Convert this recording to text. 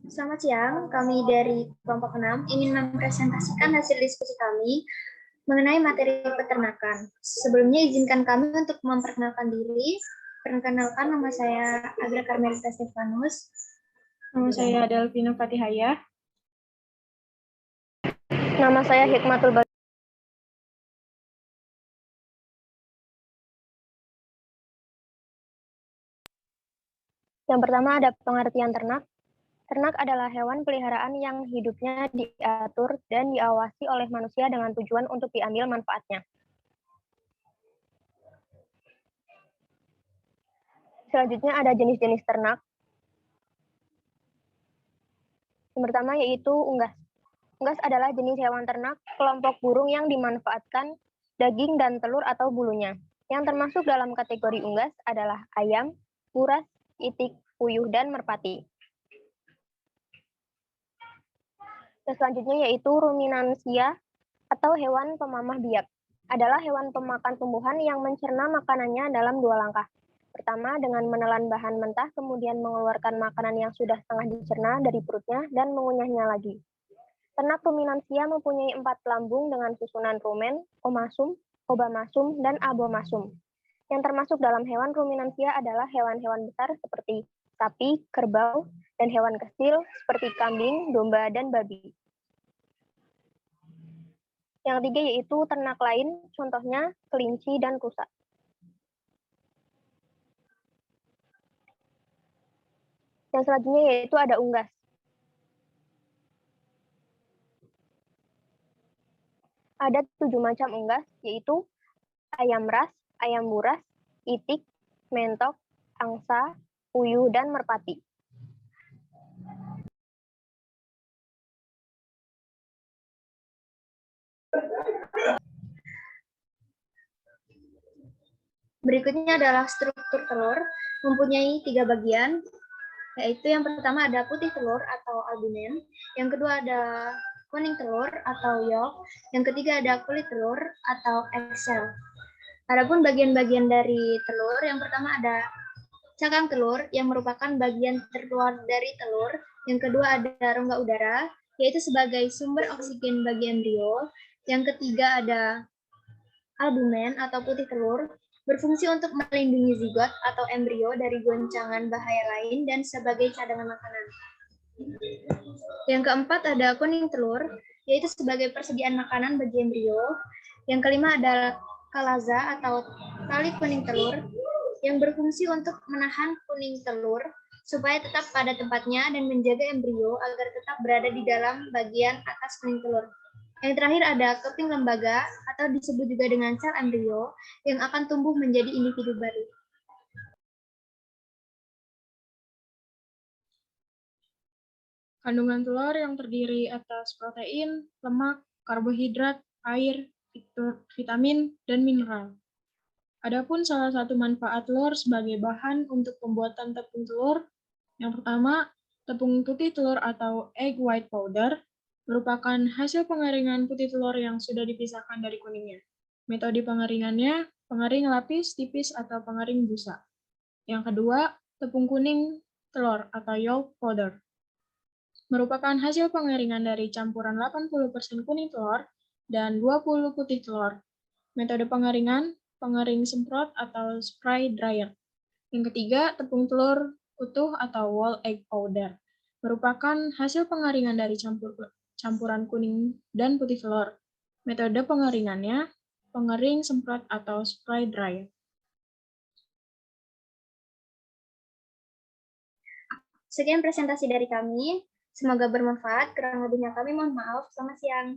Selamat siang, kami dari kelompok 6 ingin mempresentasikan hasil diskusi kami mengenai materi peternakan. Sebelumnya izinkan kami untuk memperkenalkan diri. Perkenalkan, nama saya Agra Karmelita Stefanus. Nama saya Delvina Fatihaya. Nama saya Hikmatul Bagi. Yang pertama ada pengertian ternak. Ternak adalah hewan peliharaan yang hidupnya diatur dan diawasi oleh manusia dengan tujuan untuk diambil manfaatnya. Selanjutnya ada jenis-jenis ternak. Yang pertama yaitu unggas. Unggas adalah jenis hewan ternak kelompok burung yang dimanfaatkan daging dan telur atau bulunya. Yang termasuk dalam kategori unggas adalah ayam, buras, itik, puyuh, dan merpati. Dan selanjutnya yaitu ruminansia atau hewan pemamah biak. Adalah hewan pemakan tumbuhan yang mencerna makanannya dalam 2 langkah. Pertama, dengan menelan bahan mentah, kemudian mengeluarkan makanan yang sudah setengah dicerna dari perutnya dan mengunyahnya lagi. Ternak ruminansia mempunyai 4 lambung dengan susunan rumen, omasum, obamasum, dan abomasum. Yang termasuk dalam hewan ruminansia adalah hewan-hewan besar seperti sapi, kerbau, dan hewan kecil seperti kambing, domba, dan babi. Yang ketiga yaitu ternak lain, contohnya kelinci dan rusa. Yang selanjutnya yaitu ada unggas. Ada 7 macam unggas, yaitu ayam ras, ayam buras, itik, mentok, angsa, puyuh, dan merpati. Berikutnya adalah struktur telur, mempunyai 3 bagian, yaitu yang pertama ada putih telur atau albumen, yang kedua ada kuning telur atau yolk, yang ketiga ada kulit telur atau eggshell. Adapun bagian-bagian dari telur, yang pertama ada cakang telur yang merupakan bagian terluar dari telur, yang kedua ada rongga udara, yaitu sebagai sumber oksigen bagi embrio, yang ketiga ada albumen atau putih telur, berfungsi untuk melindungi zigot atau embrio dari goncangan bahaya lain dan sebagai cadangan makanan. Yang keempat ada kuning telur, yaitu sebagai persediaan makanan bagi embrio. Yang kelima ada kalaza atau tali kuning telur, yang berfungsi untuk menahan kuning telur supaya tetap pada tempatnya dan menjaga embrio agar tetap berada di dalam bagian atas kuning telur. Yang terakhir ada keping lembaga atau disebut juga dengan sel embrio yang akan tumbuh menjadi individu baru. Kandungan telur yang terdiri atas protein, lemak, karbohidrat, air, vitamin, dan mineral. Adapun salah satu manfaat telur sebagai bahan untuk pembuatan tepung telur, yang pertama, tepung putih telur atau egg white powder merupakan hasil pengeringan putih telur yang sudah dipisahkan dari kuningnya. Metode pengeringannya, pengering lapis, tipis, atau pengering busa. Yang kedua, tepung kuning telur atau yolk powder merupakan hasil pengeringan dari campuran 80% kuning telur dan 20 putih telur. Metode pengeringan, pengering semprot atau spray dryer. Yang ketiga, tepung telur utuh atau whole egg powder merupakan hasil pengeringan dari campuran kuning dan putih telur. Metode pengeringannya, pengering semprot atau spray dryer. Sekian presentasi dari kami. Semoga bermanfaat. Kurang lebihnya kami mohon maaf. Selamat siang.